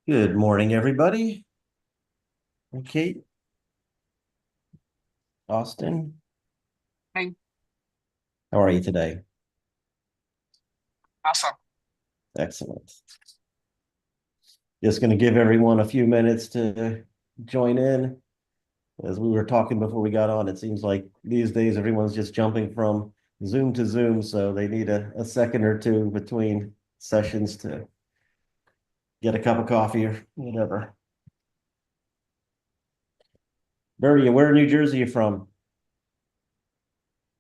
Good morning, everybody. Kate, Austin, Hey, how are you today? awesome. Excellent. Just going to give everyone a few minutes to join in. As we were talking before we got on, it seems like these days everyone's just jumping from Zoom to Zoom, so they need a second or two between sessions to get a cup of coffee or whatever. Where in New Jersey are you from?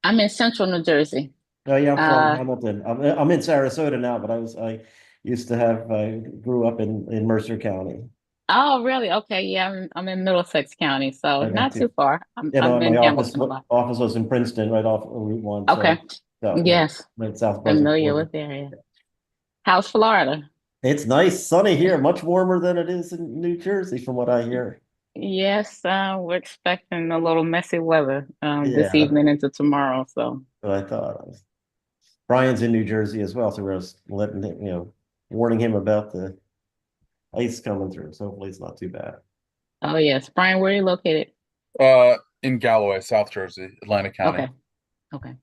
I'm in central New Jersey. Oh yeah, I'm from Uh, Hamilton. I'm in Sarasota now, but I used to have I grew up in Mercer County. oh, really? Okay, yeah, I'm in Middlesex County, so I got not too to, far. I'm you I'm know, my in office Hamilton a lot. office was in Princeton, right off of Route One. Okay, So yeah, yes, right South Brunswick familiar border. with the area. How's Florida? It's nice, sunny here, much warmer than it is in New Jersey, from what I hear. Yes, we're expecting a little messy weather this Yeah, evening into tomorrow. So, what I thought. Brian's in New Jersey as well, so we're just letting him, warning him about the ice coming through. So hopefully it's not too bad. oh yes, Bryan, where are you located? In Galloway, South Jersey, Atlantic County. Okay, okay.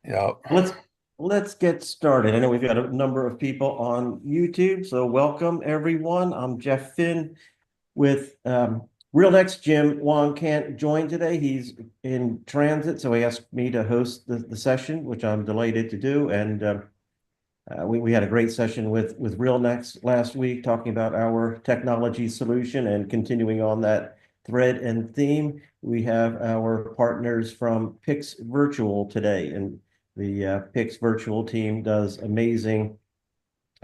Yeah. Let's let's get started. I know we've got a number of people on YouTube, so welcome everyone. I'm Jeff Finn with Real Next. Jim Wong can't join today. He's in transit, so he asked me to host the session, which I'm delighted to do. And we had a great session with Real Next last week, talking about our technology solution and continuing on that thread and theme. We have our partners from PIX Virtual today, and the PIX Virtual team does amazing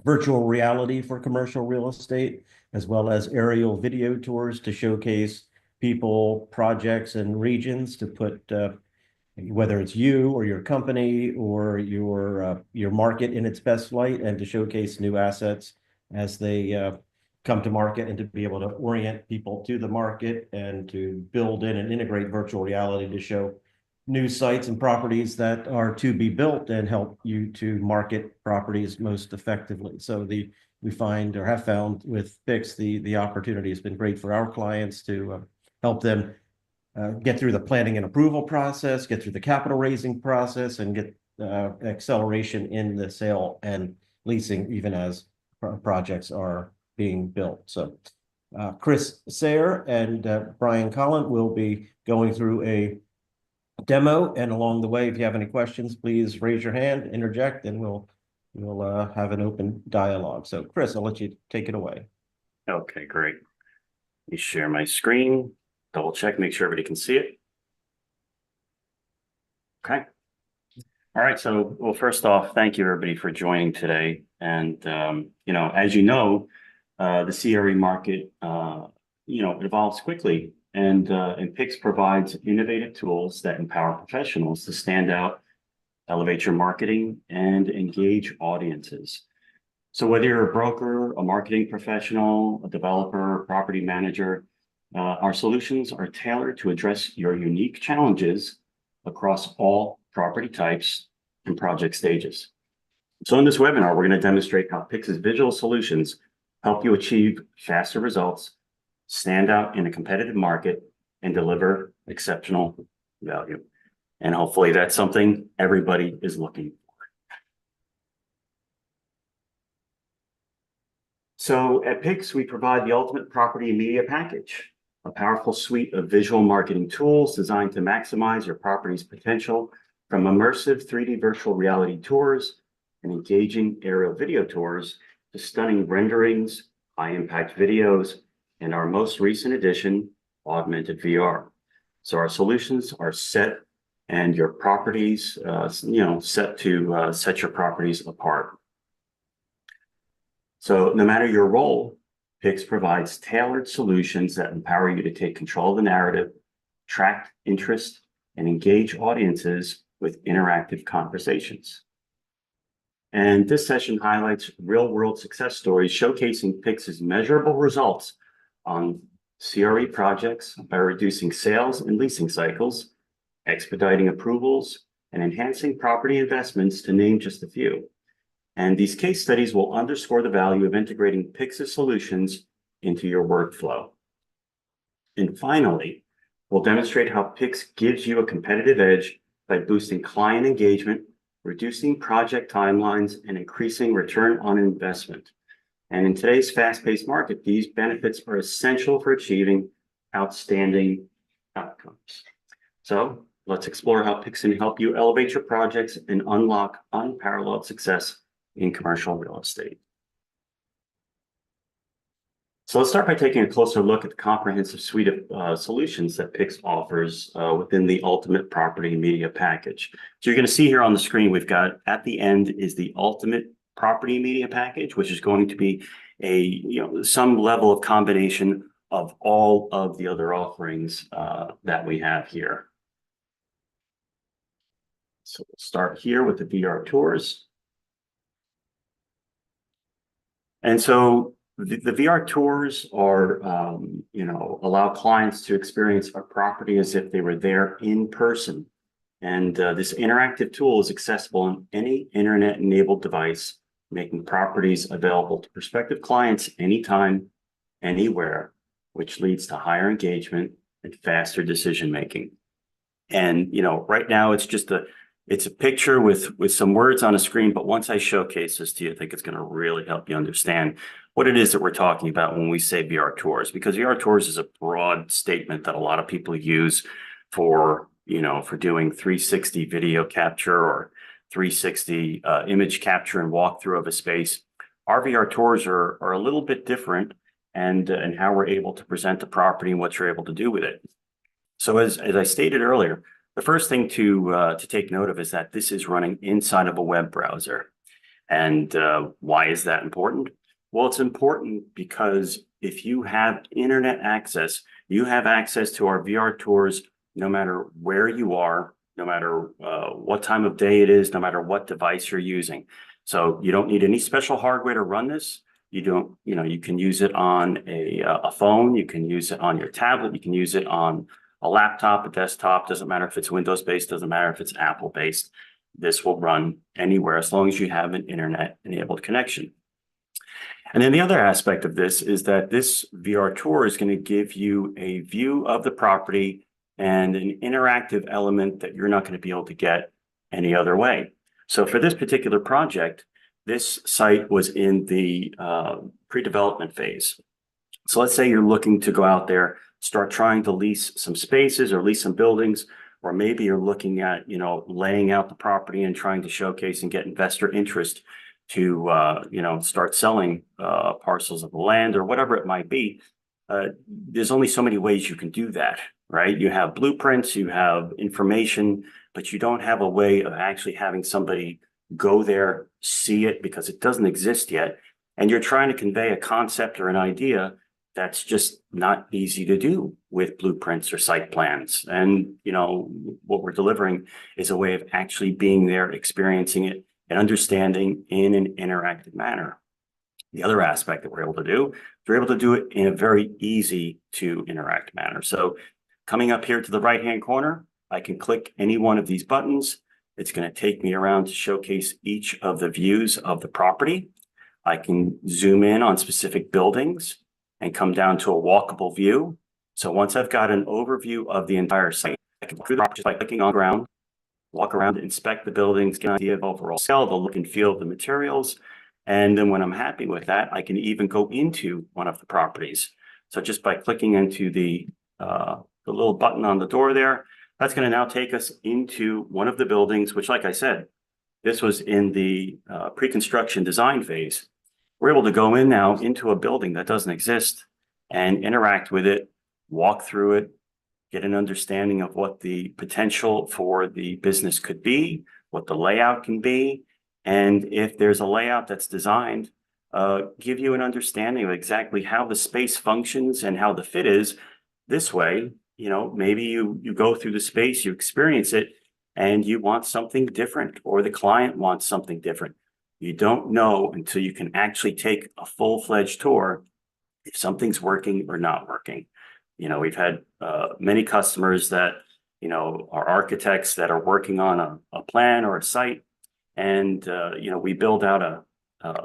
virtual reality for commercial real estate, as well as aerial video tours to showcase people, projects, and regions to put whether it's you or your company or your market in its best light, and to showcase new assets as they come to market, and to be able to orient people to the market and to build in and integrate virtual reality to show new sites and properties that are to be built and help you to market properties most effectively. So we find or have found with PIX the opportunity has been great for our clients to help them get through the planning and approval process, get through the capital raising process, and get acceleration in the sale and leasing, even as projects are being built. So Chris Seher and Bryan Colin will be going through a demo, and along the way, if you have any questions, please raise your hand, interject, and we'll have an open dialogue. So Chris, I'll let you take it away. Okay, great. Let me share my screen, double check, make sure everybody can see it. Okay. All right. So, well, first off, thank you everybody for joining today. And, as you know, the CRE market, it evolves quickly, and PIX provides innovative tools that empower professionals to stand out, elevate your marketing, and engage audiences. So whether you're a broker, a marketing professional, a developer, property manager, our solutions are tailored to address your unique challenges across all property types and project stages. So in this webinar, we're going to demonstrate how PIX's visual solutions help you achieve faster results, stand out in a competitive market, and deliver exceptional value. And hopefully that's something everybody is looking for. So at PIX, we provide the ultimate property and media package, a powerful suite of visual marketing tools designed to maximize your property's potential, from immersive 3D virtual reality tours and engaging aerial video tours to stunning renderings, high-impact videos, and our most recent addition, augmented VR. So our solutions are set and your properties, set to set your properties apart. So no matter your role, PIX provides tailored solutions that empower you to take control of the narrative, attract interest, and engage audiences with interactive conversations. And this session highlights real-world success stories showcasing PIX's measurable results on CRE projects by reducing sales and leasing cycles, expediting approvals, and enhancing property investments, to name just a few. And these case studies will underscore the value of integrating PIX's solutions into your workflow. And finally, we'll demonstrate how PIX gives you a competitive edge by boosting client engagement, reducing project timelines, and increasing return on investment. And in today's fast-paced market, these benefits are essential for achieving outstanding outcomes. So let's explore how PIX can help you elevate your projects and unlock unparalleled success in commercial real estate. So let's start by taking a closer look at the comprehensive suite of solutions that PIX offers within the Ultimate Property Media Package. So you're going to see here on the screen, we've got at the end is the Ultimate Property Media Package, which is going to be some level of combination of all of the other offerings that we have here. So we'll start here with the VR tours. And so the VR tours are, allow clients to experience a property as if they were there in person. And this interactive tool is accessible on any internet-enabled device, making properties available to prospective clients anytime, anywhere, which leads to higher engagement and faster decision-making. And, right now it's just it's a picture with some words on a screen, but once I showcase this to you, I think it's going to really help you understand what it is that we're talking about when we say VR tours, because VR tours is a broad statement that a lot of people use for doing 360 video capture or 360 image capture and walkthrough of a space. Our VR tours are a little bit different and how we're able to present the property and what you're able to do with it. So as I stated earlier, the first thing to take note of is that this is running inside of a web browser. And why is that important? Well, it's important because if you have internet access, you have access to our VR tours no matter where you are, no matter what time of day it is, no matter what device you're using. So you don't need any special hardware to run this. You can use it on a phone, you can use it on your tablet, you can use it on a laptop, a desktop, doesn't matter if it's Windows-based, doesn't matter if it's Apple-based. This will run anywhere as long as you have an internet-enabled connection. And then the other aspect of this is that this VR tour is going to give you a view of the property and an interactive element that you're not going to be able to get any other way. So for this particular project, this site was in the pre-development phase. So let's say you're looking to go out there, start trying to lease some spaces or lease some buildings, or maybe you're looking at, laying out the property and trying to showcase and get investor interest to, start selling parcels of the land or whatever it might be. There's only so many ways you can do that, right? You have blueprints, you have information, but you don't have a way of actually having somebody go there, see it, because it doesn't exist yet. And you're trying to convey a concept or an idea that's just not easy to do with blueprints or site plans. And, what we're delivering is a way of actually being there, experiencing it, and understanding in an interactive manner. The other aspect that we're able to do, we're able to do it in a very easy to interact manner. So coming up here to the right-hand corner, I can click any one of these buttons. It's going to take me around to showcase each of the views of the property. I can zoom in on specific buildings and come down to a walkable view. So once I've got an overview of the entire site, I can walk through the property by clicking on ground, walk around, inspect the buildings, get an idea of overall scale, the look and feel of the materials. And then when I'm happy with that, I can even go into one of the properties. So just by clicking into the little button on the door there, that's going to now take us into one of the buildings, which, like I said, this was in the pre-construction design phase. We're able to go in now into a building that doesn't exist and interact with it, walk through it, get an understanding of what the potential for the business could be, what the layout can be, and if there's a layout that's designed, give you an understanding of exactly how the space functions and how the fit is. This way, maybe you go through the space, you experience it, and you want something different, or the client wants something different. You don't know until you can actually take a full-fledged tour if something's working or not working. We've had many customers that, are architects that are working on a plan or a site, And, we build out a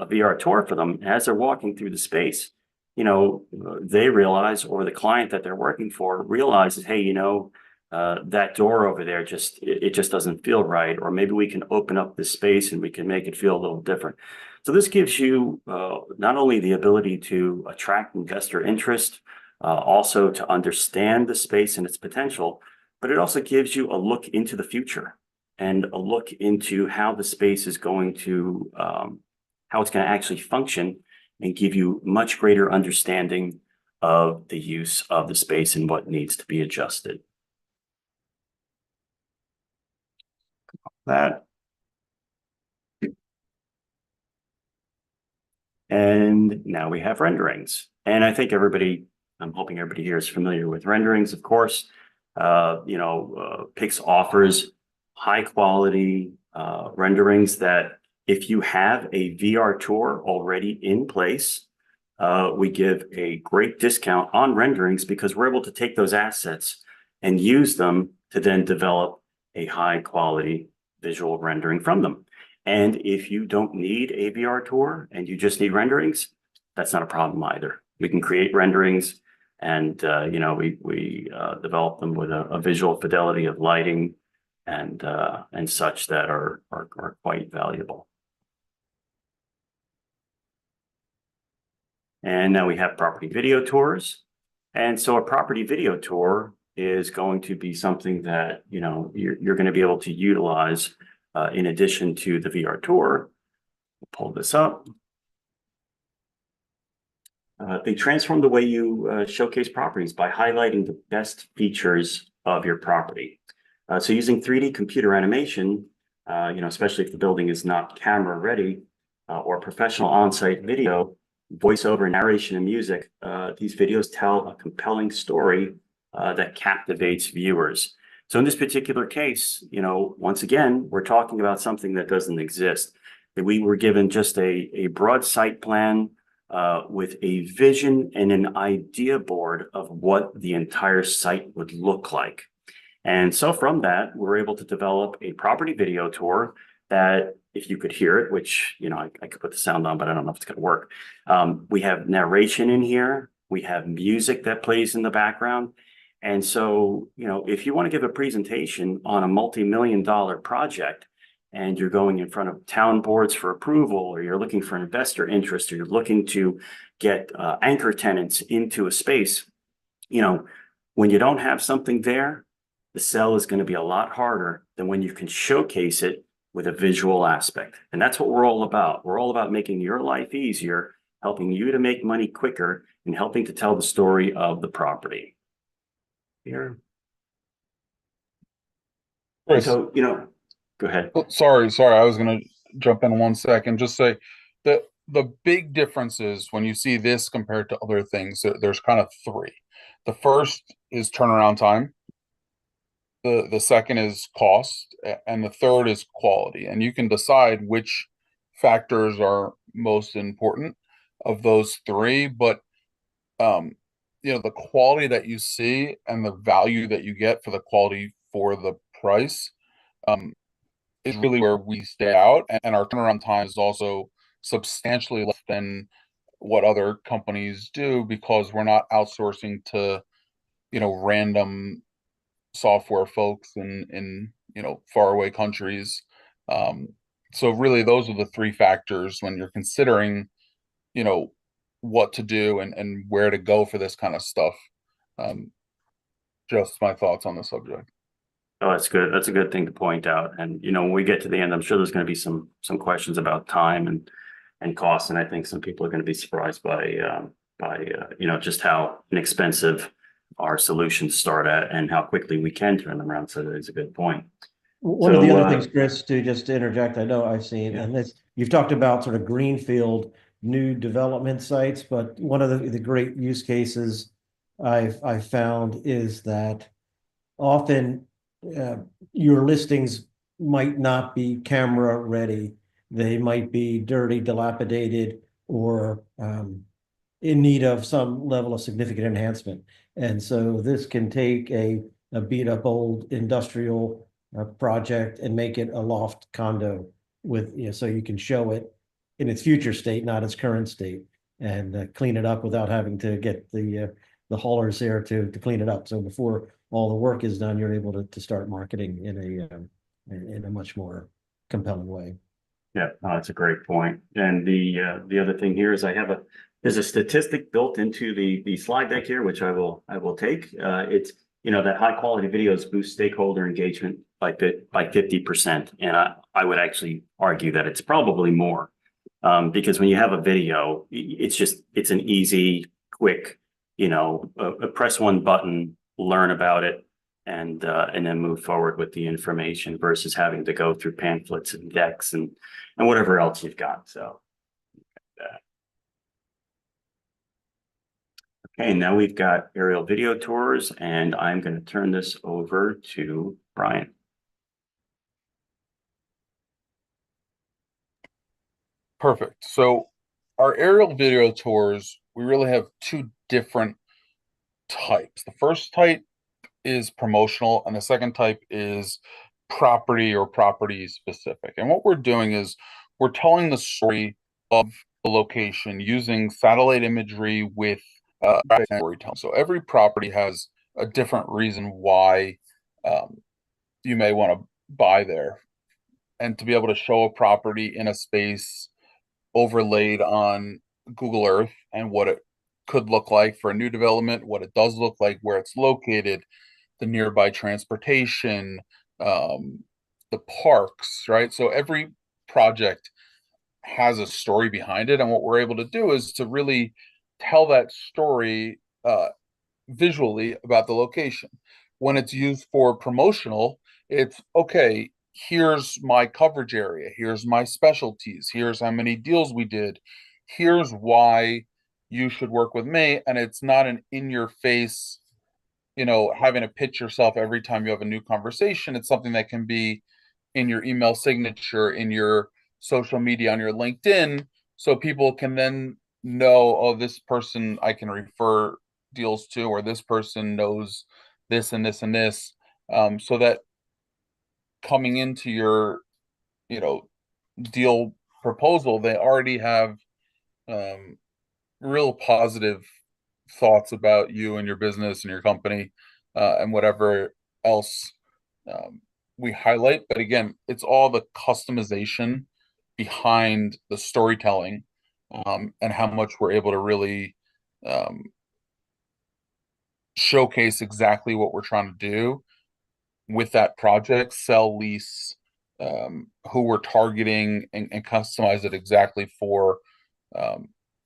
VR tour for them. As they're walking through the space, they realize, or the client that they're working for realizes, hey, that door over there it just doesn't feel right, or maybe we can open up this space and we can make it feel a little different. So this gives you not only the ability to attract investor interest, also to understand the space and its potential, but it also gives you a look into the future and a look into how the space is going to how it's going to actually function, and give you much greater understanding of the use of the space and what needs to be adjusted. That. And now we have renderings. And I think I'm hoping everybody here is familiar with renderings, of course. PIX offers high quality renderings that if you have a VR tour already in place, we give a great discount on renderings because we're able to take those assets and use them to then develop a high quality visual rendering from them. And if you don't need a VR tour and you just need renderings, that's not a problem either. We can create renderings, and we develop them with a visual fidelity of lighting and such that are quite valuable. And now we have property video tours. And so a property video tour is going to be something that, you're going to be able to utilize in addition to the VR tour. We'll pull this up. They transform the way you showcase properties by highlighting the best features of your property. So using 3D computer animation, especially if the building is not camera ready, or professional on-site video, voiceover, narration, and music, these videos tell a compelling story that captivates viewers. So in this particular case, once again, we're talking about something that doesn't exist. We were given just a broad site plan with a vision and an idea board of what the entire site would look like. And so from that, we're able to develop a property video tour that, if you could hear it, which, I could put the sound on, but I don't know if it's going to work. We have narration in here. We have music that plays in the background. And so, if you want to give a presentation on a multi-million-dollar project and you're going in front of town boards for approval, or you're looking for investor interest, or you're looking to get anchor tenants into a space, when you don't have something there, the sell is going to be a lot harder than when you can showcase it with a visual aspect. And that's what we're all about. We're all about making your life easier, helping you to make money quicker, and helping to tell the story of the property. Here. Chris, So, go ahead. sorry, I was gonna jump in 1 second. Just say that the big difference is when you see this compared to other things, there's kind of three. The first is turnaround time. The second is cost, and the third is quality. And you can decide which factors are most important of those three, but the quality that you see and the value that you get for the quality for the price is really where we stay out. And our turnaround time is also substantially less than what other companies do, because we're not outsourcing to random software folks in faraway countries. So really those are the three factors when you're considering what to do and where to go for this kind of stuff. Just my thoughts on the subject. Oh, that's good. That's a good thing to point out. And when we get to the end, I'm sure there's going to be some questions about time and cost. And I think some people are going to be surprised by just how inexpensive our solutions start at and how quickly we can turn them around. So that is a good point. One of the other things, Chris, just to interject, I know I've seen, Yeah. and this, you've talked about sort of greenfield new development sites, but one of the great use cases I've found is that often your listings might not be camera ready. They might be dirty, dilapidated, or in need of some level of significant enhancement. And so this can take a beat up old industrial project and make it a loft condo with, so you can show it in its future state, not its current state, and clean it up without having to get the haulers there to clean it up. So before all the work is done, you're able to start marketing in a much more compelling way. Yeah, no, that's a great point. And the other thing here is there's a statistic built into the slide deck here, which I will take. It's, that high quality videos boost stakeholder engagement by 50%. And I would actually argue that it's probably more, because when you have a video, it's an easy, quick, press one button, learn about it, and then move forward with the information versus having to go through pamphlets and decks and whatever else you've got. So, okay, now we've got aerial video tours, and I'm going to turn this over to Bryan. Perfect. So our aerial video tours, we really have two different types. The first type is promotional, and the second type is property or property specific. And what we're doing is we're telling the story of the location using satellite imagery with storytelling. So every property has a different reason why you may want to buy there. And to be able to show a property in a space overlaid on Google Earth and what it could look like for a new development, what it does look like, where it's located, the nearby transportation, the parks, right? So every project has a story behind it. And what we're able to do is to really tell that story visually about the location. When it's used for promotional, it's okay, here's my coverage area, here's my specialties, here's how many deals we did, here's why you should work with me. And it's not an in-your-face, having to pitch yourself every time you have a new conversation. It's something that can be in your email signature, in your social media, on your LinkedIn, so people can then know, oh, this person I can refer deals to, or this person knows this and this and this, so that coming into your deal proposal, they already have real positive thoughts about you and your business and your company, and whatever else we highlight. But again, it's all the customization behind the storytelling, and how much we're able to really showcase exactly what we're trying to do with that project, sell, lease, who we're targeting, and customize it exactly for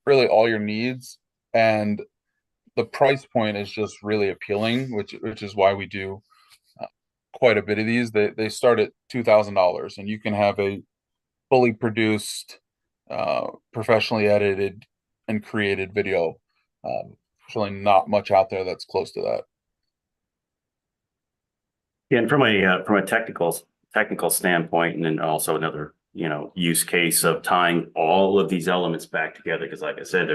really all your needs. And the price point is just really appealing, which is why we do quite a bit of these. They start at $2,000, and you can have a fully produced, professionally edited and created video. There's really not much out there that's close to that. Yeah, and from a technical standpoint, and then also another use case of tying all of these elements back together, because like I said,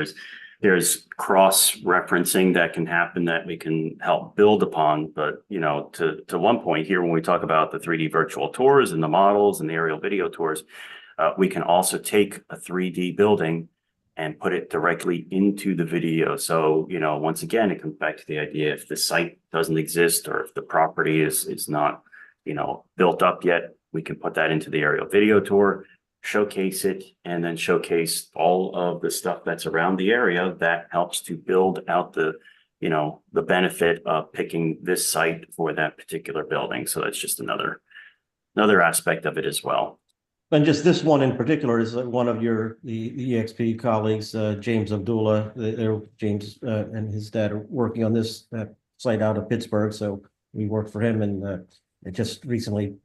there's cross-referencing that can happen that we can help build upon. But to one point here, when we talk about the 3D virtual tours and the models and the aerial video tours, we can also take a 3D building and put it directly into the video. So, once again, it comes back to the idea, if the site doesn't exist or if the property is not, built up yet, we can put that into the aerial video tour, showcase it, and then showcase all of the stuff that's around the area that helps to build out the benefit of picking this site for that particular building. So that's just another aspect of it as well. And just this one in particular is one of the EXP colleagues, James Abdullah. James and his dad are working on this site out of Pittsburgh. So we worked for him, and just recently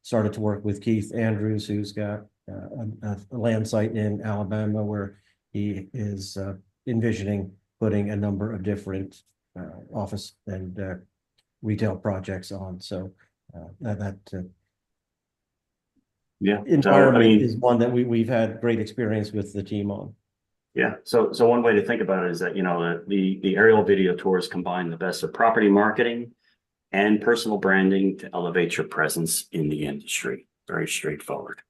started to work with Keith Andrews, who's got a land site in Alabama where he is envisioning putting a number of different office and retail projects on. So yeah, environment is one that we've had great experience with the team on. Yeah, so one way to think about it is that the aerial video tours combine the best of property marketing and personal branding to elevate your presence in the industry. Very straightforward.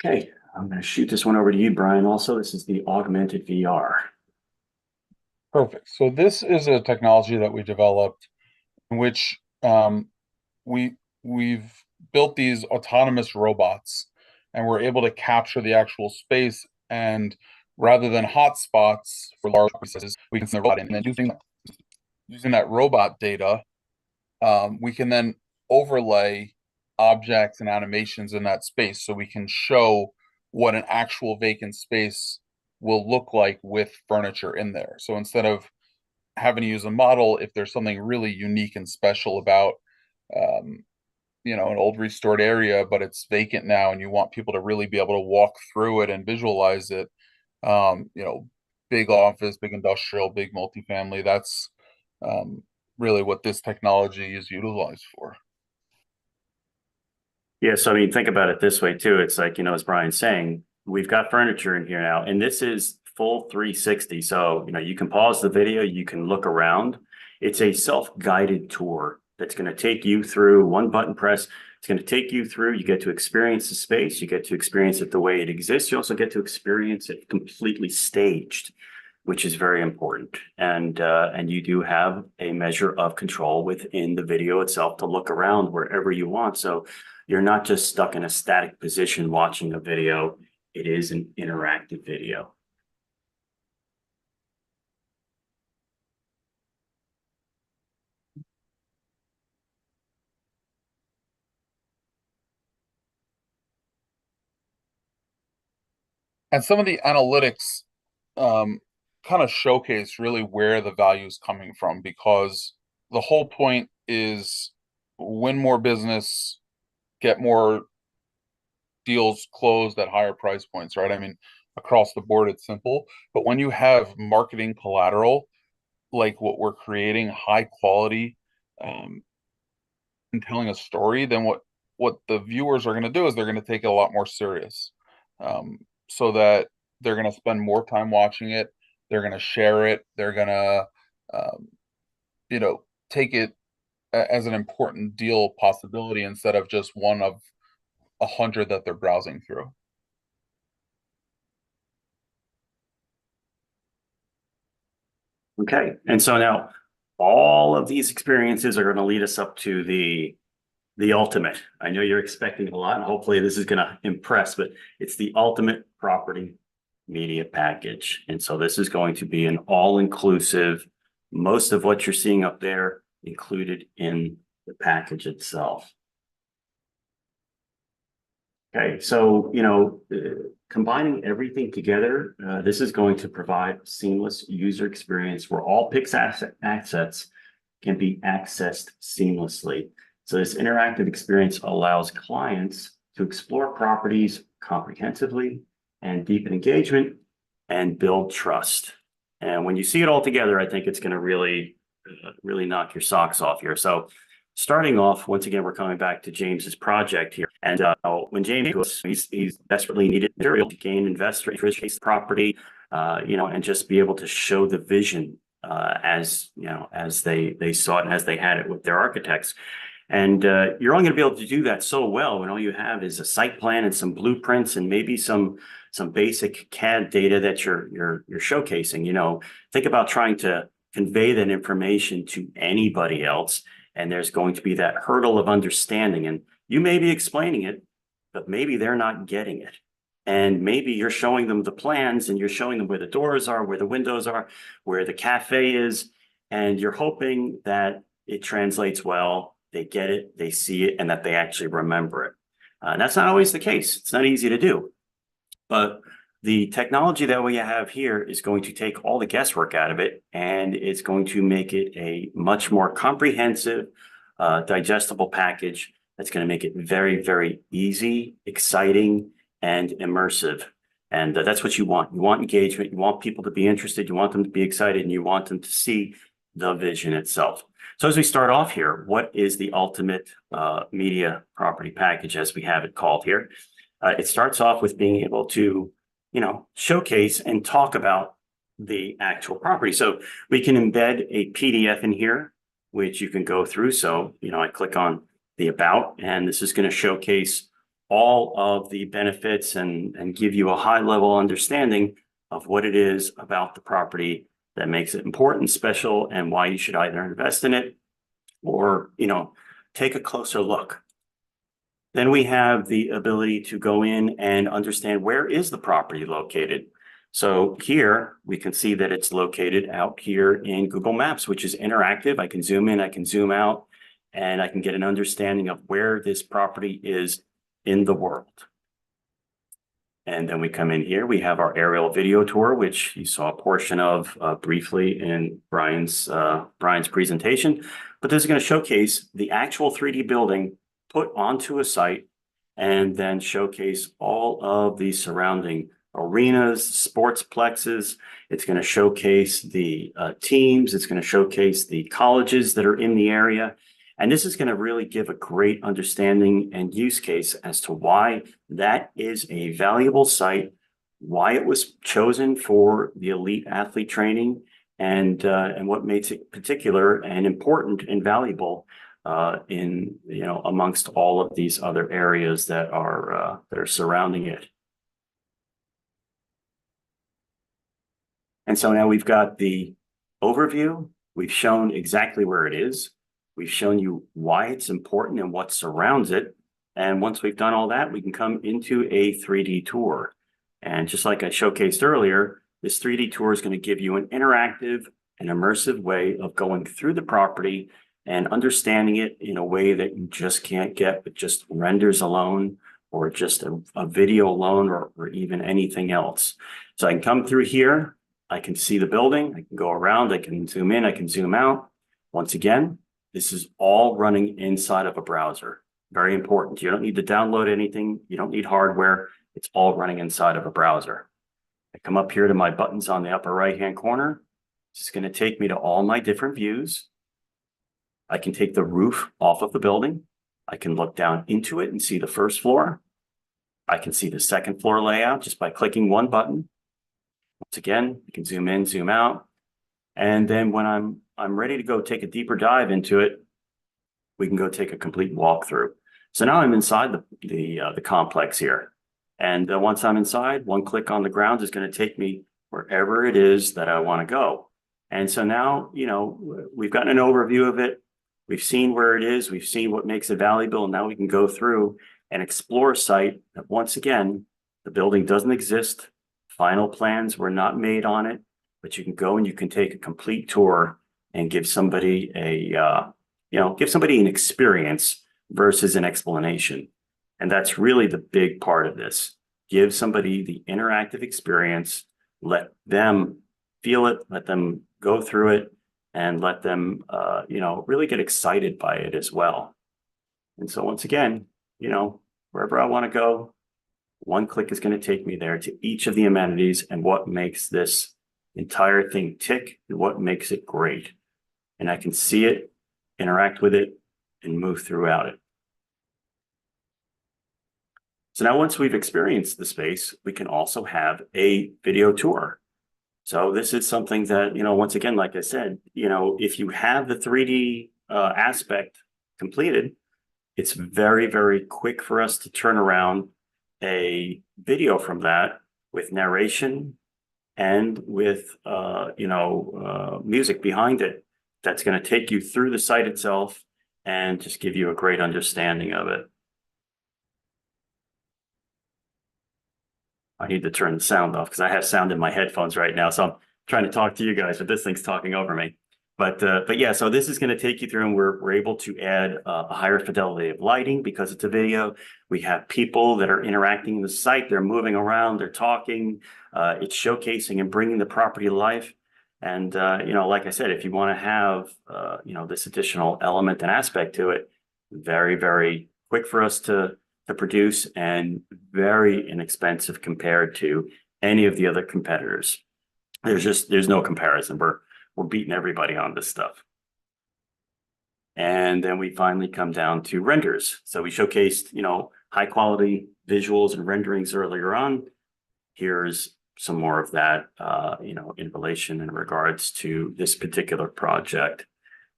Okay, I'm going to shoot this one over to you, Brian. Also, this is the augmented VR. Perfect. So this is a technology that we developed in which we've built these autonomous robots, and we're able to capture the actual space. And rather than hotspots for large places, we can send a robot in, and then using that robot data, we can then overlay objects and animations in that space, so we can show what an actual vacant space will look like with furniture in there. So instead of having to use a model, if there's something really unique and special about an old restored area, but it's vacant now, and you want people to really be able to walk through it and visualize it, big office, big industrial, big multifamily, that's really what this technology is utilized for. Yeah, so I mean, think about it this way too. It's like, as Brian's saying, we've got furniture in here now, and this is full 360. So, you can pause the video, you can look around. It's a self-guided tour that's going to take you through one button press. It's going to take you through, you get to experience the space, you get to experience it the way it exists. You also get to experience it completely staged, which is very important. And you do have a measure of control within the video itself to look around wherever you want. So you're not just stuck in a static position watching a video. It is an interactive video. And some of the analytics kind of showcase really where the value is coming from, because the whole point is win more business, get more deals closed at higher price points, right? I mean, across the board, it's simple. But when you have marketing collateral, like what we're creating, high quality, and telling a story, then what the viewers are going to do is they're going to take it a lot more serious, so that they're going to spend more time watching it. They're going to share it. They're going to, take it as an important deal possibility instead of just one of 100 that they're browsing through. Okay, and so now all of these experiences are going to lead us up to the ultimate. I know you're expecting a lot, and hopefully this is going to impress, but it's the ultimate property media package. And so this is going to be an all-inclusive, most of what you're seeing up there included in the package itself. Okay, so, combining everything together, this is going to provide seamless user experience where all PIX assets can be accessed seamlessly. So this interactive experience allows clients to explore properties comprehensively and deepen engagement and build trust. And when you see it all together, I think it's going to really knock your socks off here. So starting off, once again, we're coming back to James's project here. And when James goes, he's desperately needed material to gain investor interest in property, and just be able to show the vision as they saw it and as they had it with their architects. And you're only going to be able to do that so well when all you have is a site plan and some blueprints and maybe some basic CAD data that you're showcasing. Think about trying to convey that information to anybody else, and there's going to be that hurdle of understanding. And you may be explaining it, but maybe they're not getting it. And maybe you're showing them the plans and you're showing them where the doors are, where the windows are, where the cafe is, and you're hoping that it translates well, they get it, they see it, and that they actually remember it. And that's not always the case. It's not easy to do. But the technology that we have here is going to take all the guesswork out of it, and it's going to make it a much more comprehensive, digestible package that's going to make it very, very easy, exciting, and immersive. And that's what you want. You want engagement. You want people to be interested. You want them to be excited, and you want them to see the vision itself. So as we start off here, what is the ultimate media property package, as we have it called here? It starts off with being able to, showcase and talk about the actual property. So we can embed a PDF in here, which you can go through. So, I click on the about, and this is going to showcase all of the benefits and give you a high level understanding of what it is about the property that makes it important, special, and why you should either invest in it or, take a closer look. Then we have the ability to go in and understand where is the property located. So here we can see that it's located out here in Google Maps, which is interactive. I can zoom in, I can zoom out, and I can get an understanding of where this property is in the world. And then we come in here, we have our aerial video tour, which you saw a portion of briefly in Bryan's presentation. But this is going to showcase the actual 3D building put onto a site and then showcase all of the surrounding arenas, sports plexes. It's going to showcase the teams. It's going to showcase the colleges that are in the area. And this is going to really give a great understanding and use case as to why that is a valuable site, why it was chosen for the elite athlete training, and what makes it particular and important and valuable in amongst all of these other areas that are surrounding it. And so now we've got the overview. We've shown exactly where it is. We've shown you why it's important and what surrounds it. And once we've done all that, we can come into a 3D tour. And just like I showcased earlier, this 3D tour is going to give you an interactive and immersive way of going through the property and understanding it in a way that you just can't get with just renders alone or just a video alone or even anything else. So I can come through here. I can see the building. I can go around. I can zoom in. I can zoom out. Once again, this is all running inside of a browser. Very important. You don't need to download anything. You don't need hardware. It's all running inside of a browser. I come up here to my buttons on the upper right-hand corner. It's going to take me to all my different views. I can take the roof off of the building. I can look down into it and see the first floor. I can see the second floor layout just by clicking one button. Once again, you can zoom in, zoom out. And then when I'm ready to go take a deeper dive into it, we can go take a complete walkthrough. So now I'm inside the complex here. And once I'm inside, one click on the ground is going to take me wherever it is that I want to go. And so now, we've gotten an overview of it. We've seen where it is. We've seen what makes it valuable. And now we can go through and explore a site that, once again, the building doesn't exist. Final plans were not made on it, but you can go and you can take a complete tour and give somebody an experience versus an explanation. And that's really the big part of this. Give somebody the interactive experience, let them feel it, let them go through it, and let them, really get excited by it as well. And so once again, wherever I want to go, one click is going to take me there to each of the amenities and what makes this entire thing tick and what makes it great. And I can see it, interact with it, and move throughout it. So now once we've experienced the space, we can also have a video tour. So this is something that, once again, like I said, if you have the 3D aspect completed, it's very, very quick for us to turn around a video from that with narration and with, music behind it. That's going to take you through the site itself and just give you a great understanding of it. I need to turn the sound off because I have sound in my headphones right now. So I'm trying to talk to you guys, but this thing's talking over me. But yeah, so this is going to take you through, and we're able to add a higher fidelity of lighting because it's a video. We have people that are interacting in the site. They're moving around. They're talking. It's showcasing and bringing the property to life. And, like I said, if you want to have, this additional element and aspect to it, very, very quick for us to produce and very inexpensive compared to any of the other competitors. There's no comparison. We're beating everybody on this stuff. And then we finally come down to renders. So we showcased, high quality visuals and renderings earlier on. Here's some more of that, in relation in regards to this particular project.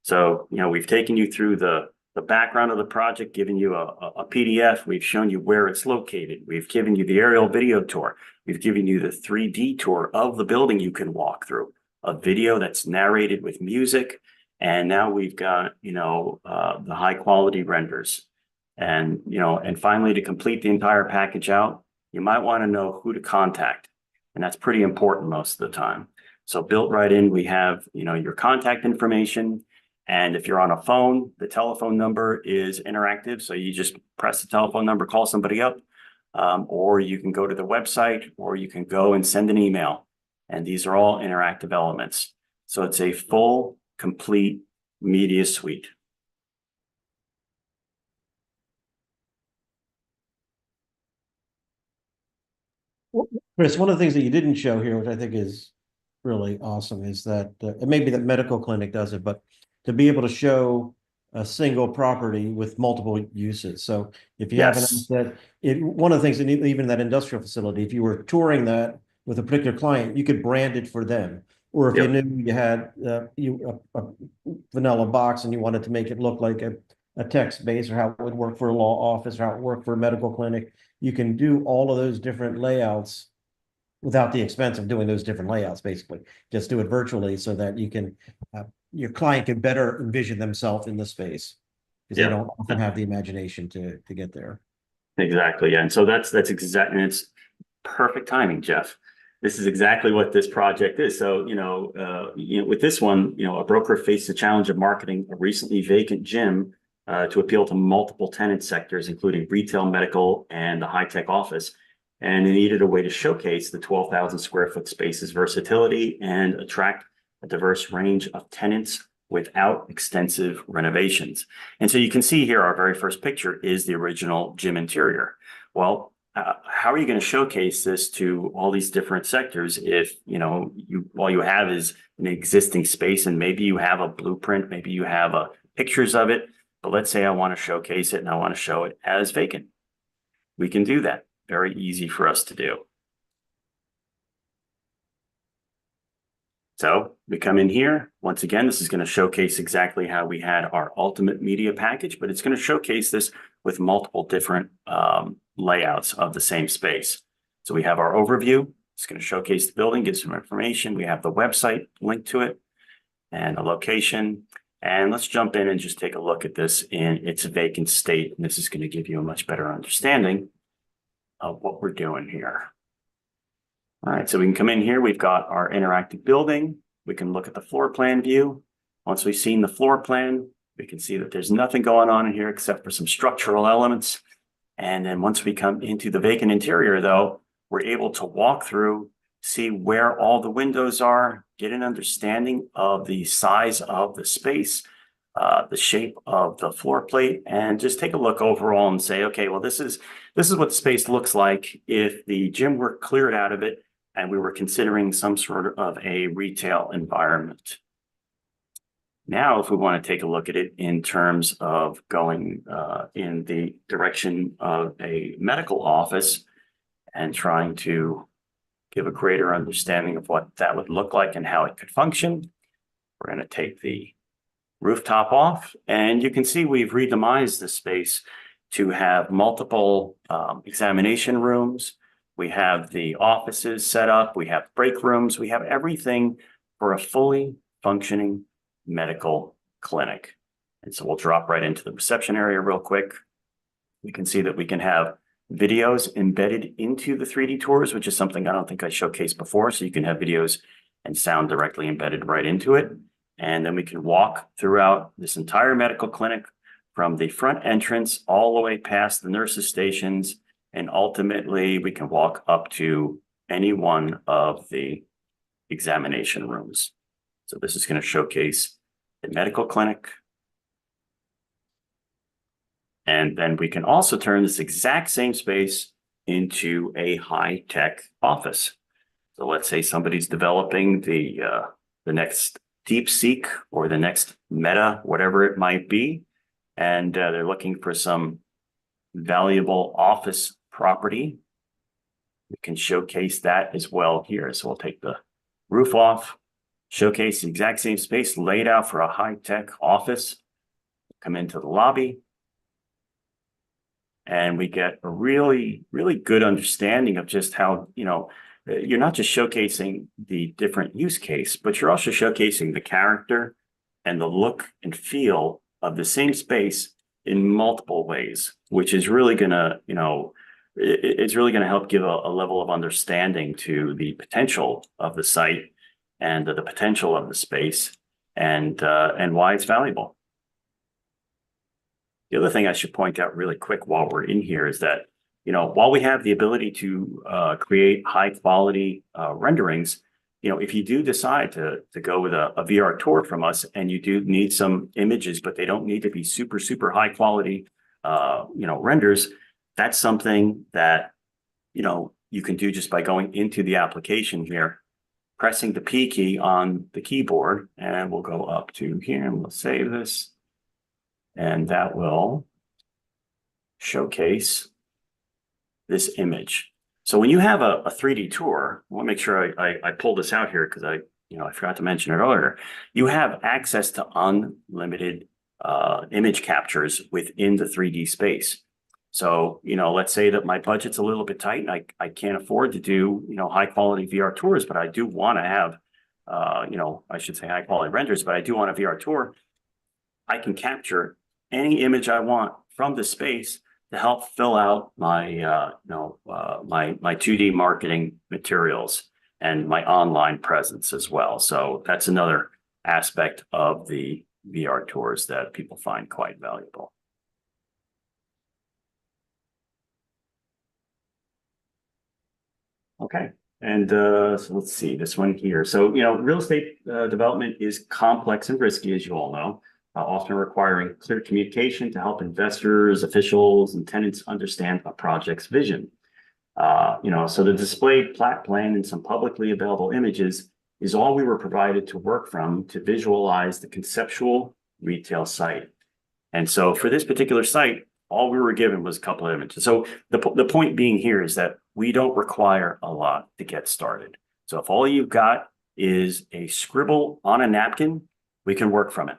So, we've taken you through the the background of the project, given you a PDF. We've shown you where it's located. We've given you the aerial video tour. We've given you the 3D tour of the building you can walk through, a video that's narrated with music. And now we've got, the high quality renders. And, and finally, to complete the entire package out, you might want to know who to contact. And that's pretty important most of the time. So built right in, we have, your contact information. And if you're on a phone, the telephone number is interactive. So you just press the telephone number, call somebody up, or you can go to the website, or you can go and send an email. And these are all interactive elements. So it's a full, complete media suite. Chris, one of the things that you didn't show here, which I think is really awesome, is that it may be that medical clinic does it, but to be able to show a single property with multiple uses. So if you have an asset, one of the things that even that industrial facility, if you were touring that with a particular client, you could brand it for them. Or if you knew you had a vanilla box and you wanted to make it look like a text base, or how it would work for a law office, or how it would work for a medical clinic, you can do all of those different layouts without the expense of doing those different layouts, basically. Just do it virtually so that you can, your client can better envision themselves in the space, because they don't often have the imagination to get there. Exactly. Yeah. And so that's exactly, and it's perfect timing, Jeff. This is exactly what this project is. So, with this one, a broker faced the challenge of marketing a recently vacant gym to appeal to multiple tenant sectors, including retail, medical, and the high-tech office. And they needed a way to showcase the 12,000 square foot space's versatility and attract a diverse range of tenants without extensive renovations. And so you can see here, our very first picture is the original gym interior. Well, how are you going to showcase this to all these different sectors if, all you have is an existing space, and maybe you have a blueprint, maybe you have pictures of it, but let's say I want to showcase it and I want to show it as vacant. We can do that. Very easy for us to do. So we come in here. Once again, this is going to showcase exactly how we had our ultimate media package, but it's going to showcase this with multiple different layouts of the same space. So we have our overview. It's going to showcase the building, give some information. We have the website linked to it and a location. And let's jump in and just take a look at this in its vacant state. And this is going to give you a much better understanding of what we're doing here. All right, so we can come in here. We've got our interactive building. We can look at the floor plan view. Once we've seen the floor plan, we can see that there's nothing going on in here except for some structural elements. And then once we come into the vacant interior, though, we're able to walk through, see where all the windows are, get an understanding of the size of the space, the shape of the floor plate, and just take a look overall and say, okay, well, this is what the space looks like if the gym were cleared out of it and we were considering some sort of a retail environment. Now, if we want to take a look at it in terms of going in the direction of a medical office and trying to give a greater understanding of what that would look like and how it could function, we're going to take the rooftop off, and you can see we've redemised the space to have multiple examination rooms. We have the offices set up, we have break rooms, we have everything for a fully functioning medical clinic. And so we'll drop right into the reception area real quick. We can see that we can have videos embedded into the 3D tours, which is something I don't think I showcased before. So you can have videos and sound directly embedded right into it. And then we can walk throughout this entire medical clinic from the front entrance all the way past the nurses' stations. And ultimately, we can walk up to any one of the examination rooms. So this is going to showcase the medical clinic. And then we can also turn this exact same space into a high-tech office. So let's say somebody's developing the next DeepSeek or the next Meta, whatever it might be, and they're looking for some valuable office property. We can showcase that as well here. So we'll take the roof off, showcase the exact same space laid out for a high-tech office. come into the lobby, and we get a really, really good understanding of just how, you're not just showcasing the different use case, but you're also showcasing the character and the look and feel of the same space in multiple ways, which is really gonna, it's really gonna help give a level of understanding to the potential of the site and the potential of the space and why it's valuable. The other thing I should point out really quick while we're in here is that, while we have the ability to create high quality renderings, if you do decide to go with a VR tour from us and you do need some images, but they don't need to be super, super high quality, renders, that's something that, you can do just by going into the application here, pressing the P key on the keyboard, and we'll go up to here and we'll save this. And that will showcase this image. So when you have a 3D tour, I want to make sure I pull this out here because I forgot to mention it earlier. You have access to unlimited image captures within the 3D space. So, let's say that my budget's a little bit tight and I can't afford to do, high quality VR tours, but I do want to have, I should say high quality renders, but I do want a VR tour. I can capture any image I want from the space to help fill out my, my 2D marketing materials and my online presence as well. So that's another aspect of the VR tours that people find quite valuable. Okay. And so let's see this one here. So, real estate development is complex and risky, as you all know. Often requiring clear communication to help investors, officials, and tenants understand a project's vision. So the displayed plat plan and some publicly available images is all we were provided to work from to visualize the conceptual retail site. And so for this particular site, all we were given was a couple of images. So the point being here is that we don't require a lot to get started. So if all you've got is a scribble on a napkin, we can work from it.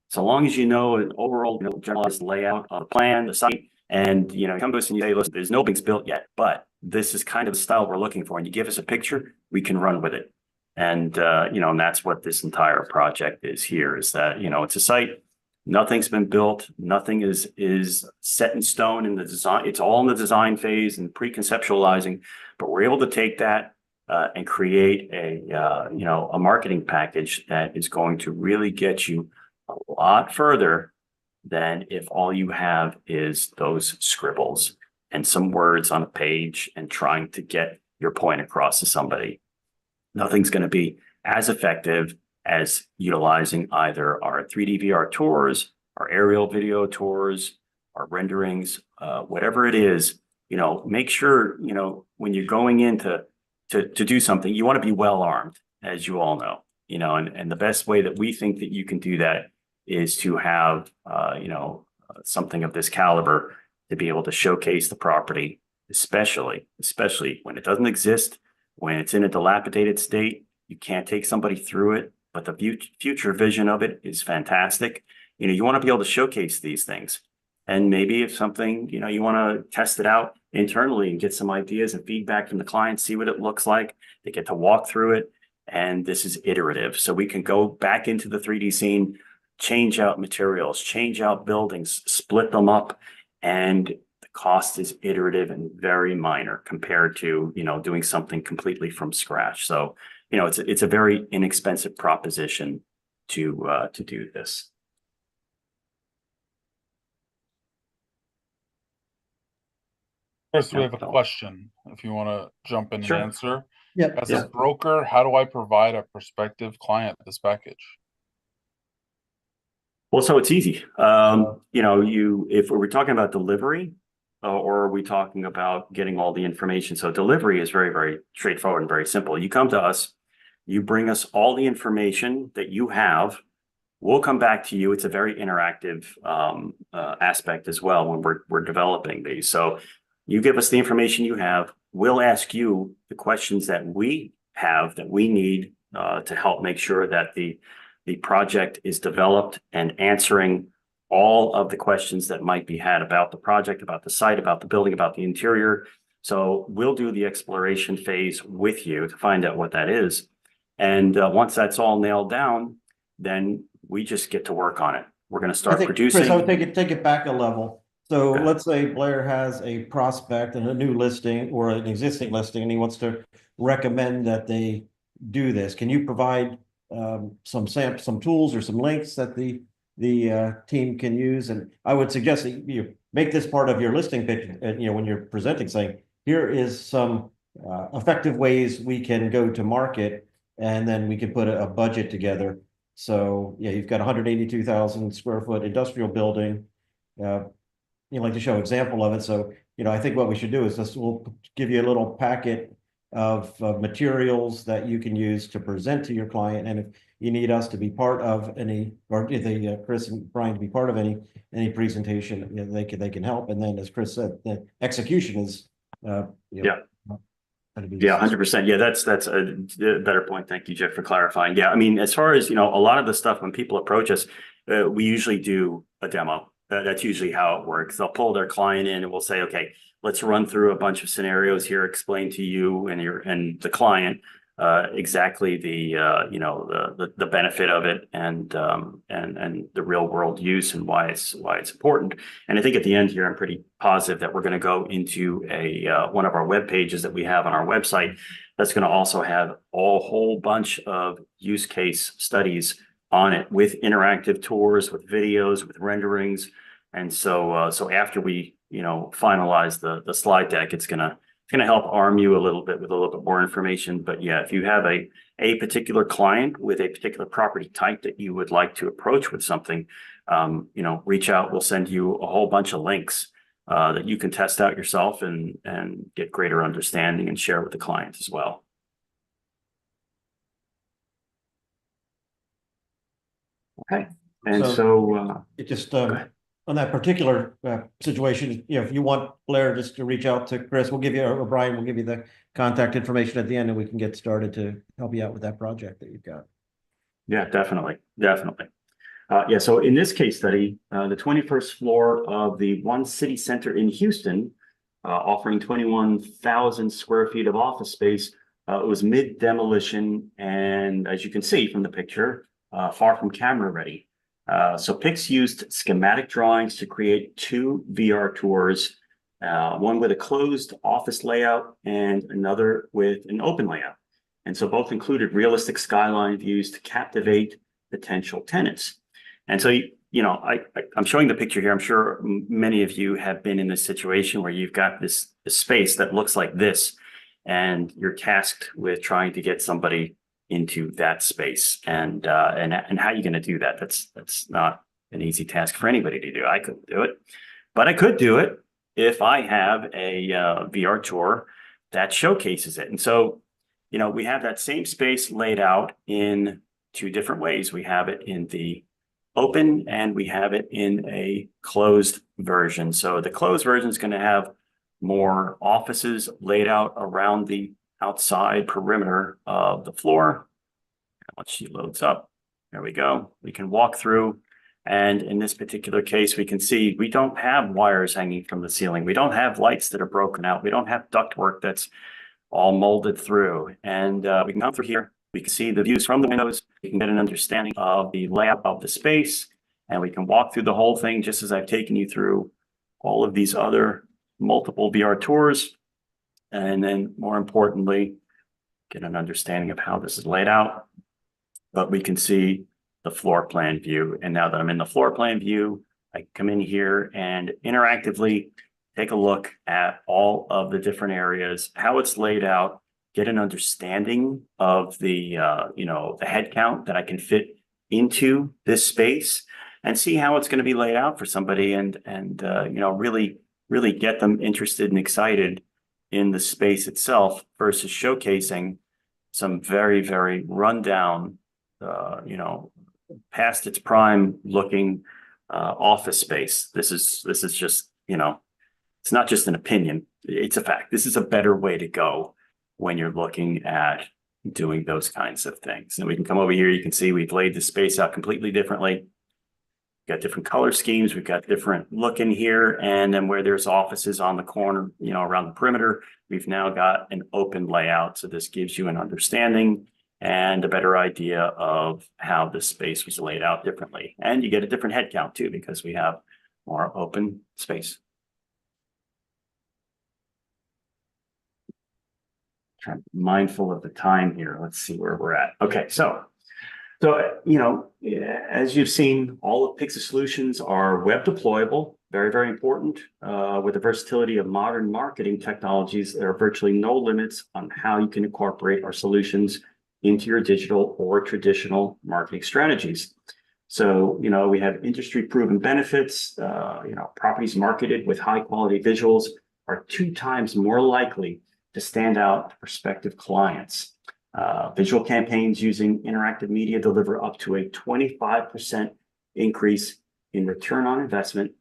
So long as you know an overall generalized layout of the plan, the site, and you come to us and you say, listen, there's no buildings built yet, but this is kind of the style we're looking for, and you give us a picture, we can run with it. And and that's what this entire project is here, is that it's a site, nothing's been built, nothing is set in stone in the design, it's all in the design phase and pre-conceptualizing, but we're able to take that and create a marketing package that is going to really get you a lot further than if all you have is those scribbles and some words on a page and trying to get your point across to somebody. Nothing's going to be as effective as utilizing either our 3D VR tours, our aerial video tours, our renderings, whatever it is. Make sure when you're going in to do something, you want to be well armed, as you all know. And the best way that we think that you can do that is to have, something of this caliber to be able to showcase the property, especially when it doesn't exist, when it's in a dilapidated state. You can't take somebody through it, but the future vision of it is fantastic. You want to be able to showcase these things. And maybe if something, you want to test it out internally and get some ideas and feedback from the client, see what it looks like. They get to walk through it. And this is iterative. So we can go back into the 3D scene, change out materials, change out buildings, split them up, and the cost is iterative and very minor compared to doing something completely from scratch. So it's a very inexpensive proposition to do this. Chris, we have a question if you want to jump in Sure. and answer. Yep. As a broker, how do I provide a prospective client this package? Well, so it's easy. If we're talking about delivery, or are we talking about getting all the information? So delivery is very, very straightforward and very simple. You come to us, you bring us all the information that you have. We'll come back to you. It's a very interactive aspect as well when we're developing these. So you give us the information you have. We'll ask you the questions that we have that we need to help make sure that the project is developed and answering all of the questions that might be had about the project, about the site, about the building, about the interior. So we'll do the exploration phase with you to find out what that is. And once that's all nailed down, then we just get to work on it. We're going to I start think, producing. Chris, I would take it back a level. So Okay. let's say Blair has a prospect and a new listing or an existing listing, and he wants to recommend that they do this. Can you provide some tools or some links that the team can use? And I would suggest that you make this part of your listing pitch, when you're presenting, saying, here is some effective ways we can go to market, and then we can put a budget together. So yeah, you've got 182,000 square foot industrial building. You like to show example of it. So, I think what we should do is we'll give you a little packet of materials that you can use to present to your client. And if you need us to be part of any, or if they, Chris and Bryan to be part of any presentation, they can help. And then, as Chris said, the execution is, Yeah. 100%. Yeah, that's a better point. Thank you, Jeff, for clarifying. Yeah, I mean, as far as, a lot of the stuff when people approach us, we usually do a demo. That's usually how it works. They'll pull their client in and we'll say, okay, let's run through a bunch of scenarios here, explain to you and the client exactly the benefit of it and the real world use and why it's important. And I think at the end here, I'm pretty positive that we're going to go into one of our web pages that we have on our website that's going to also have a whole bunch of use case studies on it with interactive tours, with videos, with renderings. And so after we finalize the slide deck, it's gonna help arm you a little bit with a little bit more information. But yeah, if you have a particular client with a particular property type that you would like to approach with something, reach out. We'll send you a whole bunch of links that you can test out yourself and get greater understanding and share with the client as well. Okay. And so it just on that particular situation, if you want Blair just to reach out to Chris, we'll give you, or Bryan, we'll give you the contact information at the end, and we can get started to help you out with that project that you've got. Yeah, definitely. Yeah, so in this case study, the 21st floor of the One City Center in Houston, offering 21,000 square feet of office space, it was mid-demolition, and as you can see from the picture, far from camera ready. So PIX used schematic drawings to create two VR tours, one with a closed office layout and another with an open layout. And so both included realistic skyline views to captivate potential tenants. And so, I'm showing the picture here. I'm sure many of you have been in this situation where you've got this space that looks like this, and you're tasked with trying to get somebody into that space, and how you're going to do that. That's not an easy task for anybody to do. I couldn't do it, but I could do it if I have a VR tour that showcases it. And so, we have that same space laid out in two different ways. We have it in the open and we have it in a closed version. So the closed version is going to have more offices laid out around the outside perimeter of the floor. Once she loads up, there we go. We can walk through, and in this particular case, we can see we don't have wires hanging from the ceiling. We don't have lights that are broken out. We don't have ductwork that's all molded through. And we can come through here. We can see the views from the windows. We can get an understanding of the layout of the space, and we can walk through the whole thing just as I've taken you through all of these other multiple VR tours. And then more importantly, get an understanding of how this is laid out. But we can see the floor plan view. And now that I'm in the floor plan view, I come in here and interactively take a look at all of the different areas, how it's laid out, get an understanding of the the head count that I can fit into this space, and see how it's going to be laid out for somebody, and really get them interested and excited in the space itself versus showcasing some very, very rundown, past its prime looking office space. This is just, it's not just an opinion, it's a fact. This is a better way to go when you're looking at doing those kinds of things. And we can come over here, you can see we've laid the space out completely differently. got different color schemes. We've got different look in here. And then where there's offices on the corner, you know, around the perimeter, we've now got an open layout. So this gives you an understanding and a better idea of how this space was laid out differently. And you get a different head count too, because we have more open space. Mindful of the time here. Let's see where we're at. Okay, so you know, as you've seen, all of PIX Solutions are web deployable, very, very important. With the versatility of modern marketing technologies, there are virtually no limits on how you can incorporate our solutions into your digital or traditional marketing strategies. So, you know, we have industry proven benefits. You know, properties marketed with high quality visuals are 2 times more likely to stand out to prospective clients. Visual campaigns using interactive media deliver up to a 25% increase in return on investment,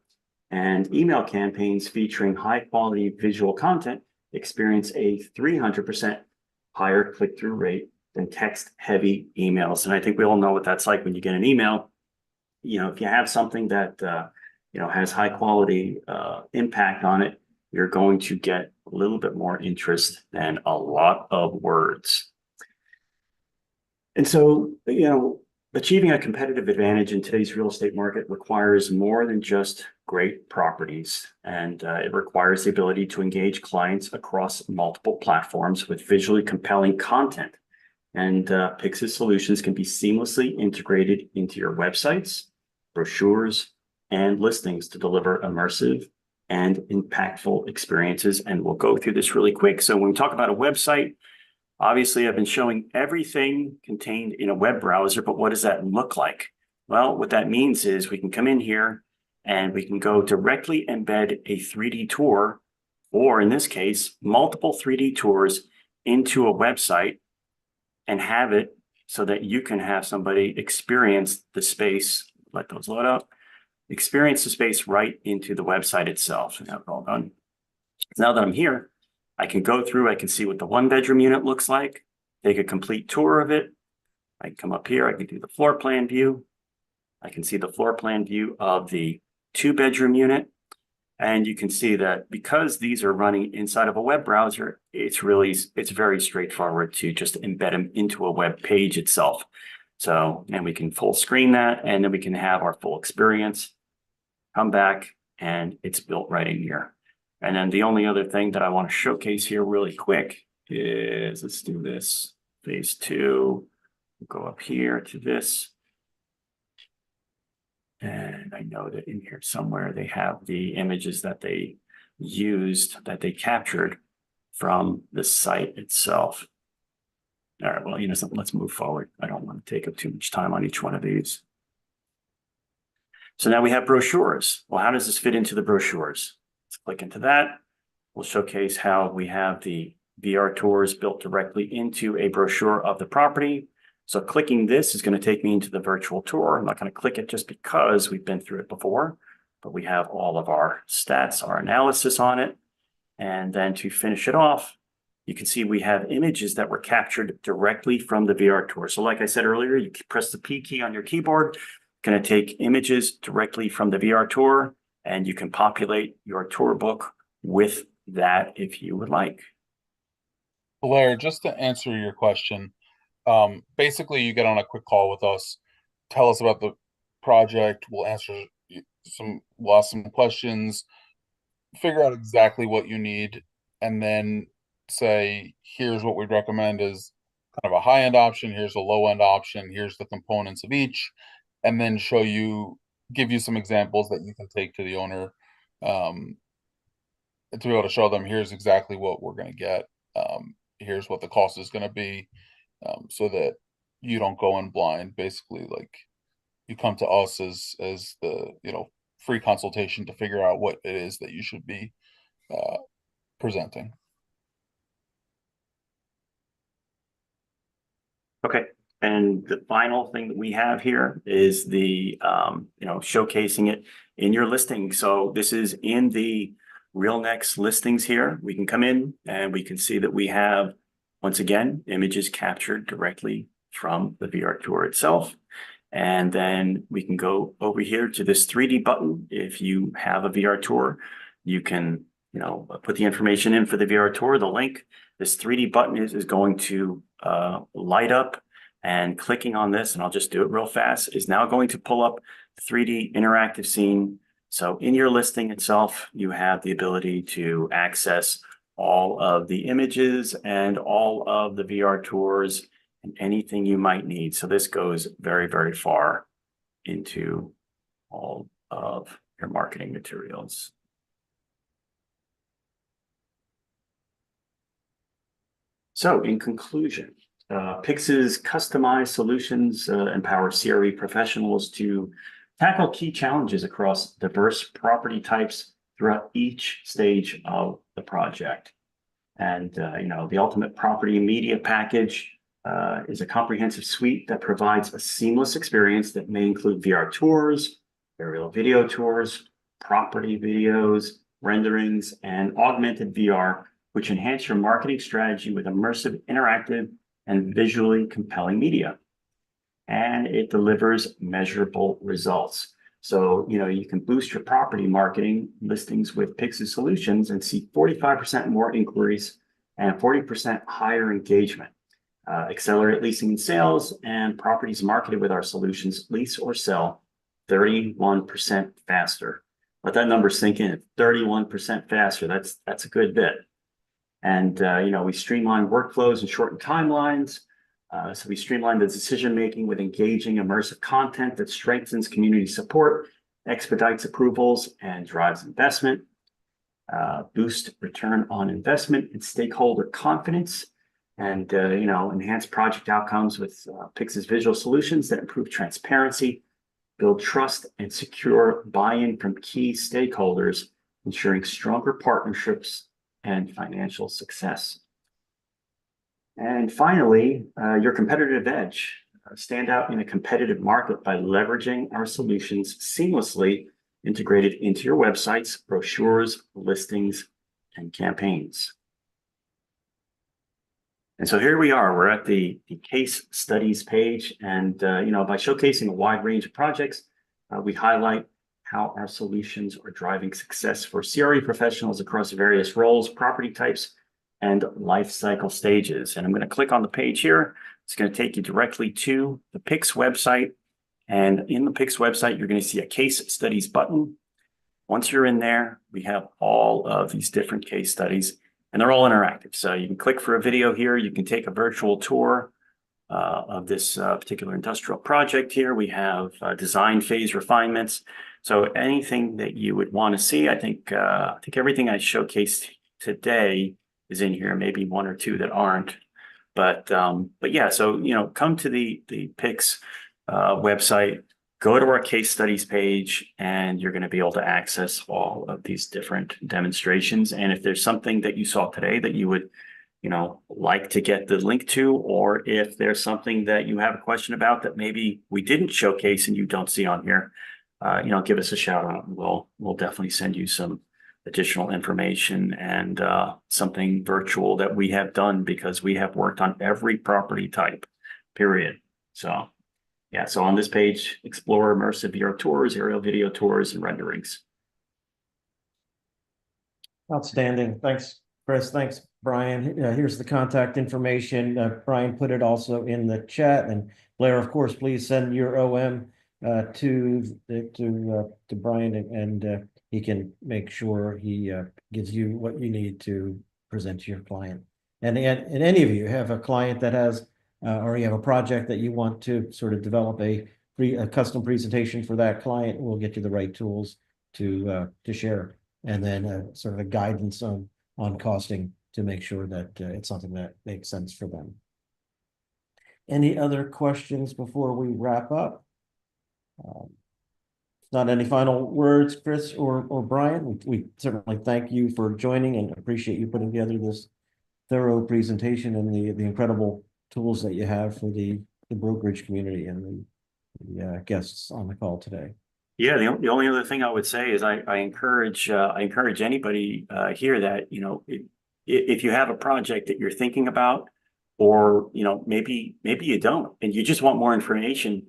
and email campaigns featuring high quality visual content experience a 300% higher click-through rate than text-heavy emails. And I think we all know what that's like when you get an email. You know, if you have something that you know, has high quality impact on it, you're going to get a little bit more interest than a lot of words. And so, you know, achieving a competitive advantage in today's real estate market requires more than just great properties. And it requires the ability to engage clients across multiple platforms with visually compelling content. And PIX's solutions can be seamlessly integrated into your websites, brochures, and listings to deliver immersive and impactful experiences. And we'll go through this really quick. So when we talk about a website, obviously I've been showing everything contained in a web browser, but what does that look like? Well, what that means is we can come in here and we can go directly embed a 3D tour, or in this case, multiple 3D tours into a website and have it so that you can have somebody experience the space. Let those load up. Experience the space right into the website itself. And have it all done. Now that I'm here, I can go through, I can see what the 1-bedroom unit looks like, take a complete tour of it. I can come up here, I can do the floor plan view. I can see the floor plan view of the 2-bedroom unit. And you can see that because these are running inside of a web browser, it's very straightforward to just embed them into a web page itself. So, and we can full screen that, and then we can have our full experience, come back, and it's built right in here. And then the only other thing that I want to showcase here really quick is, let's do this, phase 2, we'll go up here to this. And I know that in here somewhere they have the images that they used, that they captured from the site itself. All right, well, you know something, let's move forward. I don't want to take up too much time on each one of these. So now we have brochures. Well, how does this fit into the brochures? Let's click into that. We'll showcase how we have the VR tours built directly into a brochure of the property. So clicking this is going to take me into the virtual tour. I'm not going to click it just because we've been through it before, but we have all of our stats, our analysis on it. And then to finish it off, you can see we have images that were captured directly from the VR tour. So like I said earlier, you press the P key on your keyboard, going to take images directly from the VR tour, and you can populate your tour book with that if you would like. Blair, just to answer your question, basically you get on a quick call with us, tell us about the project, we'll ask some questions, figure out exactly what you need, and then say, here's what we'd recommend is kind of a high-end option, here's a low-end option, here's the components of each, and then give you some examples that you can take to the owner to be able to show them, here's exactly what we're going to get, here's what the cost is going to be, so that you don't go in blind. Basically, like, you come to us as the, you know, free consultation to figure out what it is that you should be presenting. Okay. And the final thing that we have here is the, you know, showcasing it in your listing. So this is in the RealNext listings here. We can come in and we can see that we have, once again, images captured directly from the VR tour itself. And then we can go over here to this 3D button. If you have a VR tour, you can, put the information in for the VR tour, the link. This 3D button is going to light up, and clicking on this, and I'll just do it real fast, is now going to pull up the 3D interactive scene. So in your listing itself, you have the ability to access all of the images and all of the VR tours and anything you might need. So this goes very, very far into all of your marketing materials. So in conclusion, PIX's customized solutions empower CRE professionals to tackle key challenges across diverse property types throughout each stage of the project. And, the Ultimate Property Media Package is a comprehensive suite that provides a seamless experience that may include VR tours, aerial video tours, property videos, renderings, and augmented VR, which enhance your marketing strategy with immersive, interactive, and visually compelling media. And it delivers measurable results. So, you can boost your property marketing listings with PIX's solutions and see 45% more inquiries and 40% higher engagement. Accelerate leasing and sales, and properties marketed with our solutions lease or sell 31% faster. Let that number sink in. 31% faster. That's a good bit. And we streamline workflows and shorten timelines. So we streamline the decision-making with engaging immersive content that strengthens community support, expedites approvals, and drives investment. Boost return on investment and stakeholder confidence, and enhance project outcomes with PIX's visual solutions that improve transparency, build trust, and secure buy-in from key stakeholders, ensuring stronger partnerships and financial success. And finally, your competitive edge. Stand out in a competitive market by leveraging our solutions seamlessly integrated into your websites, brochures, listings, and campaigns. And so here we are. We're at the case studies page, and by showcasing a wide range of projects, we highlight how our solutions are driving success for CRE professionals across various roles, property types, and life cycle stages. And I'm going to click on the page here. It's going to take you directly to the PIX website. And in the PIX website, you're going to see a case studies button. Once you're in there, we have all of these different case studies, and they're all interactive. So you can click for a video here. You can take a virtual tour of this particular industrial project here. We have design phase refinements. So anything that you would want to see, I think everything I showcased today is in here, maybe one or two that aren't. But yeah, so come to the PIX website, go to our case studies page, and you're going to be able to access all of these different demonstrations. And if there's something that you saw today that you would like to get the link to, or if there's something that you have a question about that maybe we didn't showcase and you don't see on here, give us a shout out. We'll definitely send you some additional information and something virtual that we have done, because we have worked on every property type, period. So yeah, so on this page, explore immersive VR tours, aerial video tours, and renderings. Outstanding. Thanks, Chris. Thanks, Brian. Here's the contact information. Brian put it also in the chat. And Blair, of course, please send your OM to Brian, and he can make sure he gives you what you need to present to your client. And any of you have a client that has, or you have a project that you want to sort of develop a custom presentation for that client, we'll get you the right tools to share, and then sort of a guidance on costing to make sure that it's something that makes sense for them. Any other questions before we wrap up? Not any final words, Chris or Brian? We certainly thank you for joining and appreciate you putting together this thorough presentation and the incredible tools that you have for the brokerage community and the guests on the call today. Yeah, the only other thing I would say is I encourage anybody here that if you have a project that you're thinking about, or maybe you don't, and you just want more information,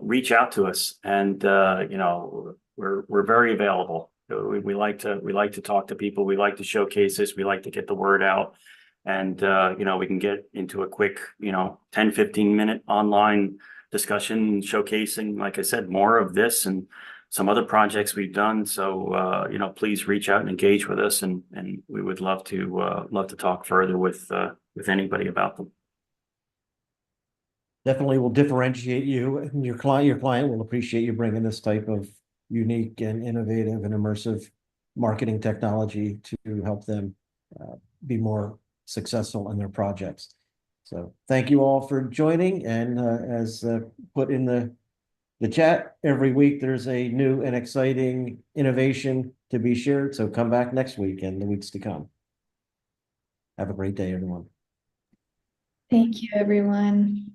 reach out to us, and we're very available. We like to talk to people. We like to showcase this. We like to get the word out, and we can get into a quick 10-15 minute online discussion showcasing, like I said, more of this and some other projects we've done. So please reach out and engage with us, and we would love to talk further with anybody about them. Definitely will differentiate you and your client. Your client will appreciate you bringing this type of unique and innovative and immersive marketing technology to help them be more successful in their projects. So thank you all for joining. And as put in the chat, every week there's a new and exciting innovation to be shared. So come back next week and the weeks to come. Have a great day, everyone. Thank you, everyone.